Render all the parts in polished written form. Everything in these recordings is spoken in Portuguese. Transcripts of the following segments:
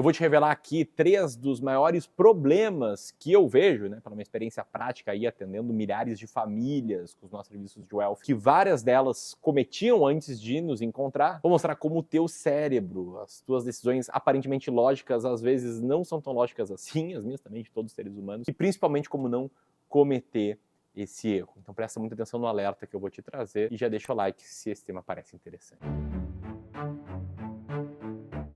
vou te revelar aqui 3 dos maiores problemas que eu vejo, né, pela minha experiência prática aí atendendo milhares de famílias com os nossos serviços de wealth, que várias delas cometiam antes de nos encontrar. Vou mostrar como o teu cérebro, as tuas decisões aparentemente lógicas, às vezes não são tão lógicas assim, as minhas também, de todos os seres humanos, e principalmente como não cometer esse erro. Então presta muita atenção no alerta que eu vou te trazer e já deixa o like se esse tema parece interessante.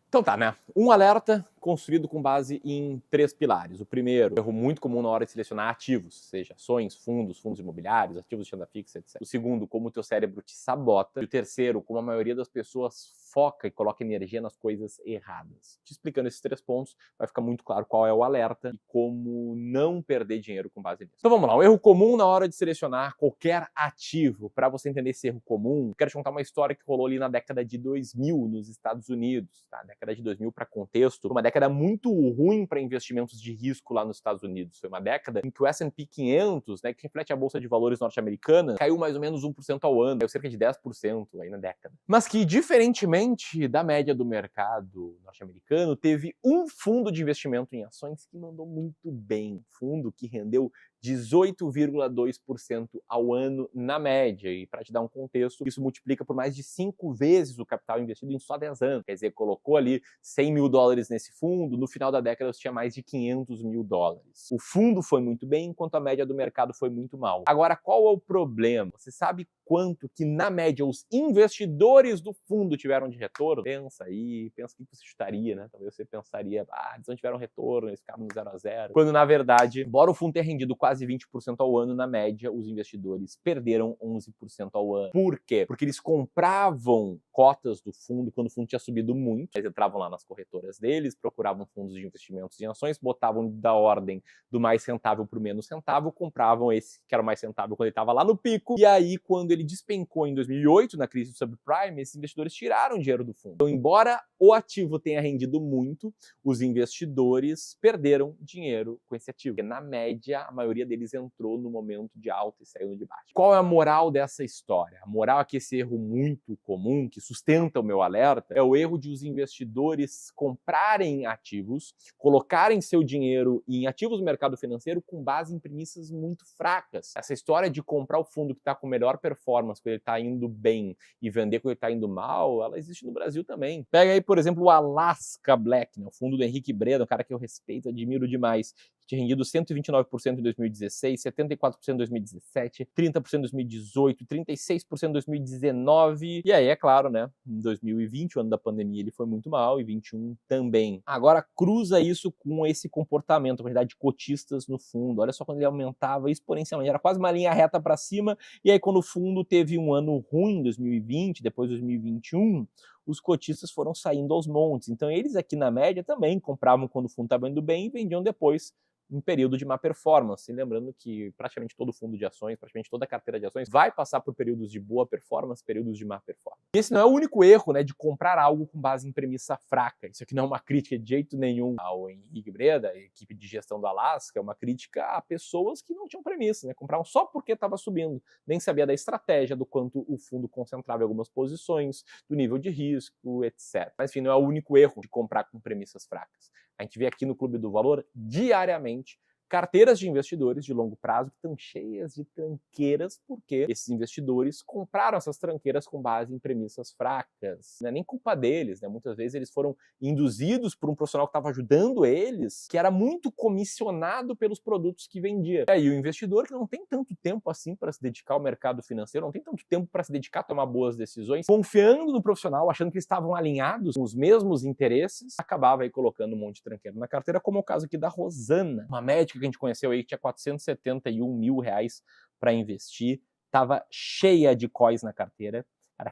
Então tá, né? Um alerta construído com base em 3 pilares. O primeiro, erro muito comum na hora de selecionar ativos, seja ações, fundos imobiliários, ativos de renda fixa, etc. O segundo, como o teu cérebro te sabota. E o terceiro, como a maioria das pessoas foca e coloca energia nas coisas erradas. Te explicando esses 3 pontos, vai ficar muito claro qual é o alerta e como não perder dinheiro com base nisso. Então vamos lá, um erro comum na hora de selecionar qualquer ativo. Para você entender esse erro comum, quero te contar uma história que rolou ali na década de 2000 nos Estados Unidos. Tá? Década de 2000, para contexto, uma década muito ruim para investimentos de risco lá nos Estados Unidos. Foi uma década em que o S&P 500, né, que reflete a Bolsa de Valores norte-americana, caiu mais ou menos 1% ao ano, caiu cerca de 10% aí na década. Mas que, diferentemente da média do mercado norte-americano, teve um fundo de investimento em ações que mandou muito bem. Fundo que rendeu 18,2% ao ano na média. E para te dar um contexto, isso multiplica por mais de 5 vezes o capital investido em só 10 anos. Quer dizer, colocou ali $100 mil nesse fundo, no final da década você tinha mais de $500 mil. O fundo foi muito bem, enquanto a média do mercado foi muito mal. Agora, qual é o problema? Você sabe quanto que, na média, os investidores do fundo tiveram de retorno? Pensa aí, pensa o que você chutaria, né? Talvez você pensaria, eles não tiveram retorno, eles ficaram no 0 a 0. Quando, na verdade, embora o fundo tenha rendido quase 20% ao ano, na média, os investidores perderam 11% ao ano. Por quê? Porque eles compravam cotas do fundo quando o fundo tinha subido muito. Eles entravam lá nas corretoras deles, procuravam fundos de investimentos em ações, botavam da ordem do mais rentável para o menos rentável, compravam esse que era o mais rentável quando ele estava lá no pico, e aí quando ele despencou em 2008, na crise do subprime, esses investidores tiraram dinheiro do fundo. Então, embora o ativo tenha rendido muito, os investidores perderam dinheiro com esse ativo. Porque, na média, a maioria deles entrou no momento de alta e saiu de baixo. Qual é a moral dessa história? A moral é que esse erro muito comum, que sustenta o meu alerta, é o erro de os investidores comprarem ativos, colocarem seu dinheiro em ativos do mercado financeiro com base em premissas muito fracas. Essa história de comprar o fundo que está com melhor performance, quando ele está indo bem, e vender quando ele está indo mal, ela existe no Brasil também. Pega aí, por exemplo, o Alaska Black, né, o fundo do Henrique Breda, um cara que eu respeito, admiro demais, que tinha rendido 129% em 2016, 74% em 2017, 30% em 2018, 36% em 2019, e aí, é claro, né, em 2020, o ano da pandemia, ele foi muito mal, e 21 também. Agora, cruza isso com esse comportamento, a quantidade de cotistas no fundo. Olha só quando ele aumentava exponencialmente, era quase uma linha reta para cima, e aí quando o fundo teve um ano ruim, 2020, depois 2021, os cotistas foram saindo aos montes. Então eles aqui na média também compravam quando o fundo estava indo bem e vendiam depois em período de má performance. Lembrando que praticamente todo fundo de ações, praticamente toda a carteira de ações vai passar por períodos de boa performance, períodos de má performance. E esse não é o único erro, né, de comprar algo com base em premissa fraca. Isso aqui não é uma crítica de jeito nenhum ao Henrique Breda, a equipe de gestão do Alaska, é uma crítica a pessoas que não tinham premissa, né, compravam só porque estava subindo, nem sabia da estratégia, do quanto o fundo concentrava em algumas posições, do nível de risco, etc. Mas enfim, não é o único erro de comprar com premissas fracas. A gente vê aqui no Clube do Valor diariamente carteiras de investidores de longo prazo que estão cheias de tranqueiras porque esses investidores compraram essas tranqueiras com base em premissas fracas. Não é nem culpa deles, né? Muitas vezes eles foram induzidos por um profissional que estava ajudando eles, que era muito comissionado pelos produtos que vendia. E aí o investidor, que não tem tanto tempo assim para se dedicar ao mercado financeiro, não tem tanto tempo para se dedicar a tomar boas decisões, confiando no profissional, achando que eles estavam alinhados com os mesmos interesses, acabava aí colocando um monte de tranqueira na carteira, como é o caso aqui da Rosana, uma médica que a gente conheceu aí, que tinha R$471 mil para investir, estava cheia de COIs na carteira.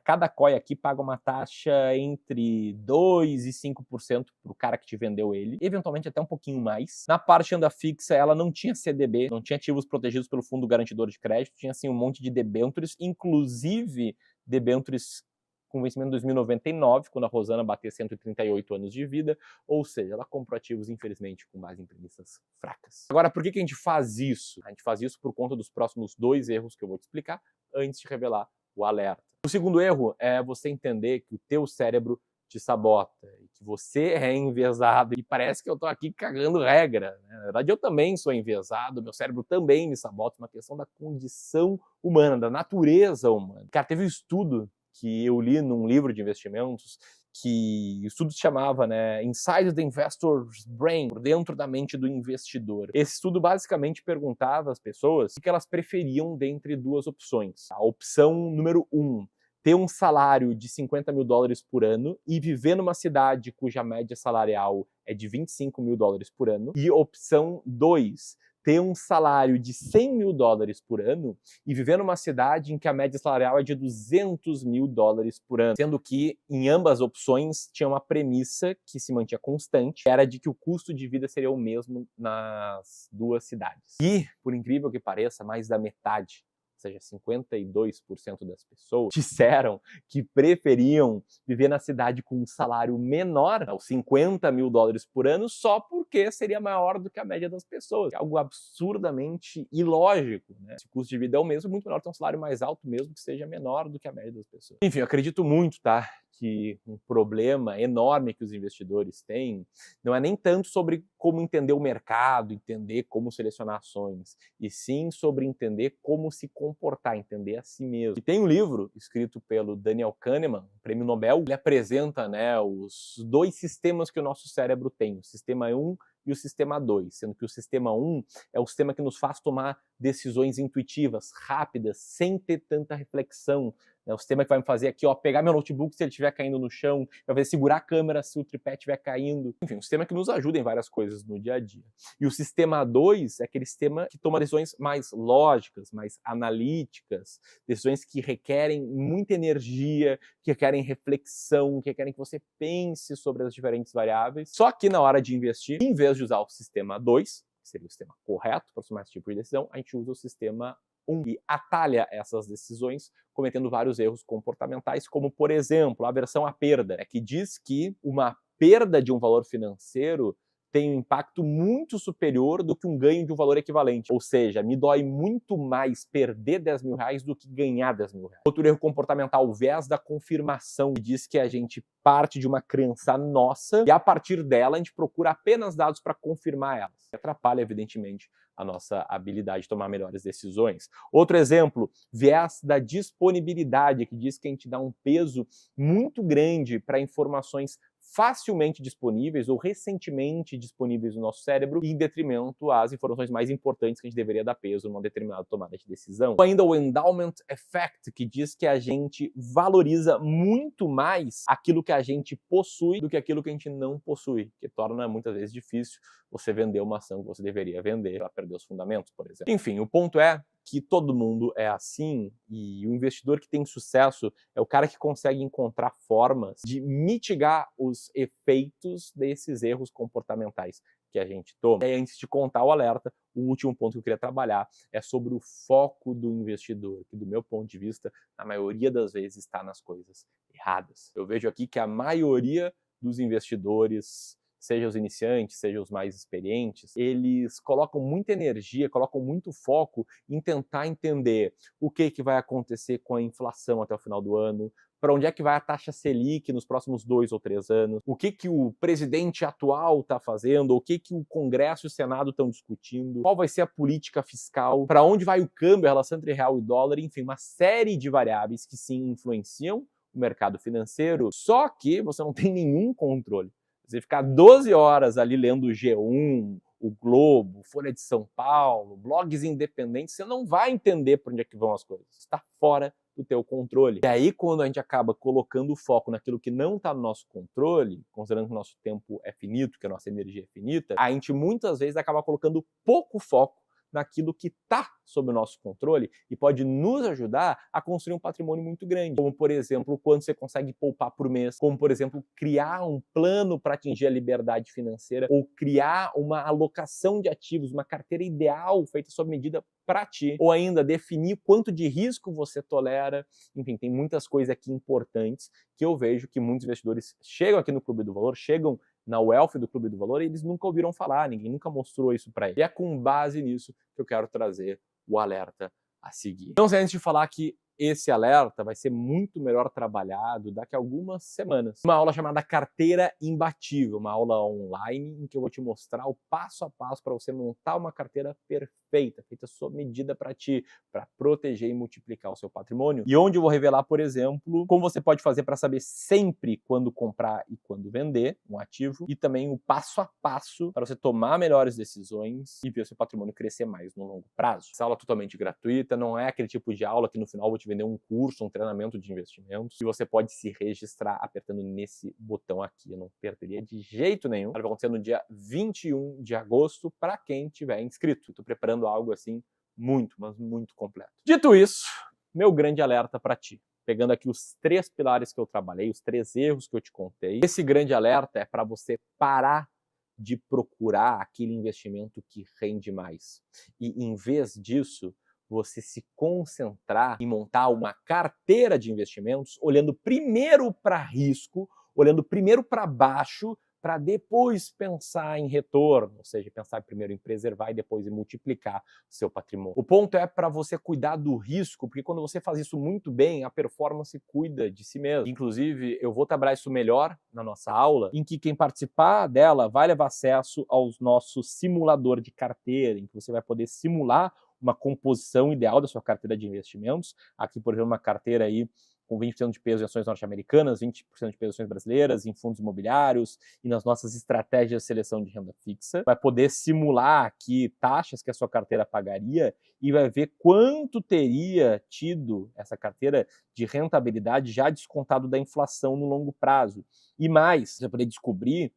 Cada COI aqui paga uma taxa entre 2% e 5% para o cara que te vendeu ele, eventualmente até um pouquinho mais. Na parte renda fixa, ela não tinha CDB, não tinha ativos protegidos pelo Fundo Garantidor de Crédito, tinha assim um monte de debêntures, inclusive debêntures com vencimento em 2099, quando a Rosana bater 138 anos de vida, ou seja, ela comprou ativos, infelizmente, com base em premissas fracas. Agora, por que a gente faz isso? A gente faz isso por conta dos próximos 2 erros que eu vou te explicar, antes de revelar o alerta. O segundo erro é você entender que o teu cérebro te sabota, e que você é enviesado, e parece que eu tô aqui cagando regra, né? Na verdade, eu também sou enviesado, meu cérebro também me sabota, uma questão da condição humana, da natureza humana. Cara, teve um estudo que eu li num livro de investimentos, que o estudo se chamava, né, Inside the Investor's Brain, por dentro da mente do investidor. Esse estudo basicamente perguntava às pessoas o que elas preferiam dentre duas opções. A opção número 1, ter um salário de 50 mil dólares por ano e viver numa cidade cuja média salarial é de 25 mil dólares por ano. E opção 2, ter um salário de 100 mil dólares por ano e viver numa cidade em que a média salarial é de 200 mil dólares por ano. Sendo que, em ambas opções, tinha uma premissa que se mantinha constante, que era de que o custo de vida seria o mesmo nas duas cidades. E, por incrível que pareça, mais da metade, ou seja, 52% das pessoas, disseram que preferiam viver na cidade com um salário menor, aos 50 mil dólares por ano, só porque seria maior do que a média das pessoas. É algo absurdamente ilógico, né? Se o custo de vida é o mesmo, é muito melhor ter um salário mais alto, mesmo que seja menor do que a média das pessoas. Enfim, eu acredito muito, tá, que um problema enorme que os investidores têm não é nem tanto sobre como entender o mercado, entender como selecionar ações, e sim sobre entender como se comportar, entender a si mesmo. E tem um livro escrito pelo Daniel Kahneman, um prêmio Nobel, ele apresenta, né, os dois sistemas que o nosso cérebro tem, o sistema 1 e o sistema 2, sendo que o sistema 1 é o sistema que nos faz tomar decisões intuitivas, rápidas, sem ter tanta reflexão. É o sistema que vai me fazer aqui, ó, pegar meu notebook se ele estiver caindo no chão, vai fazer segurar a câmera se o tripé estiver caindo. Enfim, um sistema que nos ajuda em várias coisas no dia a dia. E o sistema 2 é aquele sistema que toma decisões mais lógicas, mais analíticas, decisões que requerem muita energia, que requerem reflexão, que requerem que você pense sobre as diferentes variáveis. Só que na hora de investir, em vez de usar o sistema 2, que seria o sistema correto para tomar esse tipo de decisão, a gente usa o sistema 1 e atalha essas decisões cometendo vários erros comportamentais, como, por exemplo, a aversão à perda, que diz que uma perda de um valor financeiro tem um impacto muito superior do que um ganho de um valor equivalente. Ou seja, me dói muito mais perder 10 mil reais do que ganhar 10 mil reais. Outro erro comportamental, o viés da confirmação, que diz que a gente parte de uma crença nossa e a partir dela a gente procura apenas dados para confirmar elas. Atrapalha, evidentemente, a nossa habilidade de tomar melhores decisões. Outro exemplo, viés da disponibilidade, que diz que a gente dá um peso muito grande para informações facilmente disponíveis ou recentemente disponíveis no nosso cérebro, em detrimento às informações mais importantes que a gente deveria dar peso numa determinada tomada de decisão. Ou ainda o endowment effect, que diz que a gente valoriza muito mais aquilo que a gente possui do que aquilo que a gente não possui, que torna muitas vezes difícil você vender uma ação que você deveria vender para perder os fundamentos, por exemplo. Enfim, o ponto é que todo mundo é assim e o investidor que tem sucesso é o cara que consegue encontrar formas de mitigar os efeitos desses erros comportamentais que a gente toma. E aí, antes de contar o alerta, o último ponto que eu queria trabalhar é sobre o foco do investidor, que do meu ponto de vista, na maioria das vezes está nas coisas erradas. Eu vejo aqui que a maioria dos investidores, seja os iniciantes, seja os mais experientes, eles colocam muita energia, colocam muito foco em tentar entender o que vai acontecer com a inflação até o final do ano, para onde é que vai a taxa Selic nos próximos 2 ou 3 anos, o que o presidente atual está fazendo, o que o Congresso e o Senado estão discutindo, qual vai ser a política fiscal, para onde vai o câmbio, a relação entre real e dólar, enfim, uma série de variáveis que sim influenciam o mercado financeiro, só que você não tem nenhum controle. Você ficar 12 horas ali lendo o G1, o Globo, Folha de São Paulo, blogs independentes, você não vai entender por onde é que vão as coisas. Está fora do teu controle. E aí, quando a gente acaba colocando o foco naquilo que não está no nosso controle, considerando que o nosso tempo é finito, que a nossa energia é finita, a gente muitas vezes acaba colocando pouco foco naquilo que está sob o nosso controle e pode nos ajudar a construir um patrimônio muito grande. Como, por exemplo, o quanto você consegue poupar por mês, como, por exemplo, criar um plano para atingir a liberdade financeira ou criar uma alocação de ativos, uma carteira ideal feita sob medida para ti, ou ainda definir quanto de risco você tolera. Enfim, tem muitas coisas aqui importantes que eu vejo que muitos investidores chegam aqui no Clube do Valor, chegam na Wealth do Clube do Valor, e eles nunca ouviram falar, ninguém nunca mostrou isso para eles. E é com base nisso que eu quero trazer o alerta a seguir. Então, antes de falar que esse alerta vai ser muito melhor trabalhado daqui a algumas semanas. Uma aula chamada Carteira Imbatível, uma aula online em que eu vou te mostrar o passo a passo para você montar uma carteira perfeita, feita sob medida para ti, para proteger e multiplicar o seu patrimônio. E onde eu vou revelar, por exemplo, como você pode fazer para saber sempre quando comprar e quando vender um ativo, e também o passo a passo para você tomar melhores decisões e ver o seu patrimônio crescer mais no longo prazo. Essa aula é totalmente gratuita, não é aquele tipo de aula que no final eu vou te vender um curso, um treinamento de investimentos, e você pode se registrar apertando nesse botão aqui. Eu não perderia de jeito nenhum. Ela vai acontecer no dia 21 de agosto para quem tiver inscrito. Estou preparando algo assim muito, mas muito completo. Dito isso, meu grande alerta para ti. Pegando aqui os 3 pilares que eu trabalhei, os 3 erros que eu te contei. Esse grande alerta é para você parar de procurar aquele investimento que rende mais. E em vez disso, você se concentrar em montar uma carteira de investimentos, olhando primeiro para risco, olhando primeiro para baixo, para depois pensar em retorno, ou seja, pensar primeiro em preservar e depois em multiplicar o seu patrimônio. O ponto é para você cuidar do risco, porque quando você faz isso muito bem, a performance cuida de si mesmo. Inclusive, eu vou trabalhar isso melhor na nossa aula, em que quem participar dela vai levar acesso ao nosso simulador de carteira, em que você vai poder simular uma composição ideal da sua carteira de investimentos. Aqui, por exemplo, uma carteira aí com 20% de peso em ações norte-americanas, 20% de peso em ações brasileiras, em fundos imobiliários e nas nossas estratégias de seleção de renda fixa. Vai poder simular aqui taxas que a sua carteira pagaria e vai ver quanto teria tido essa carteira de rentabilidade já descontado da inflação no longo prazo. E mais, você vai poder descobrir,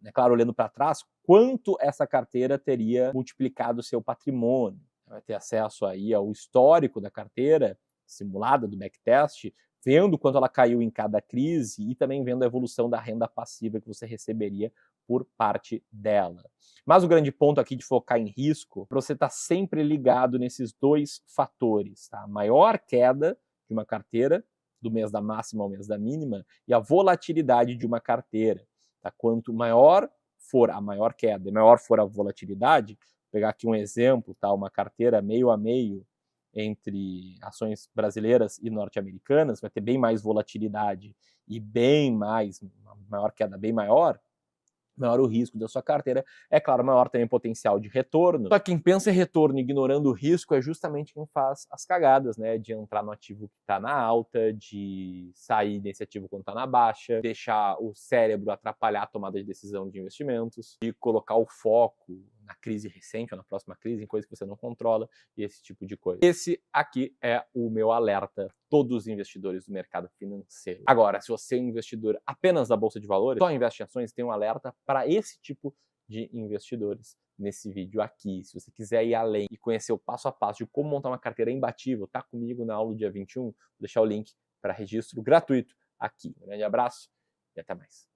né, claro, olhando para trás, quanto essa carteira teria multiplicado o seu patrimônio. Vai ter acesso aí ao histórico da carteira, simulada do backtest, vendo quanto ela caiu em cada crise e também vendo a evolução da renda passiva que você receberia por parte dela. Mas o grande ponto aqui de focar em risco, para você estar sempre ligado nesses 2 fatores, tá? A maior queda de uma carteira, do mês da máxima ao mês da mínima, e a volatilidade de uma carteira. Tá? Quanto maior for a maior queda e maior for a volatilidade, vou pegar aqui um exemplo, tá? Uma carteira meio a meio entre ações brasileiras e norte-americanas, vai ter bem mais volatilidade e bem mais, uma maior queda bem maior o risco da sua carteira, é claro, maior também o potencial de retorno. Só que quem pensa em retorno ignorando o risco é justamente quem faz as cagadas, né? De entrar no ativo que está na alta, de sair desse ativo quando está na baixa, deixar o cérebro atrapalhar a tomada de decisão de investimentos, de colocar o foco na crise recente ou na próxima crise, em coisas que você não controla, e esse tipo de coisa. Esse aqui é o meu alerta, todos os investidores do mercado financeiro. Agora, se você é um investidor apenas da Bolsa de Valores, só investe em ações, tem um alerta para esse tipo de investidores nesse vídeo aqui. Se você quiser ir além e conhecer o passo a passo de como montar uma carteira imbatível, tá comigo na aula do dia 21, vou deixar o link para registro gratuito aqui. Um grande abraço e até mais.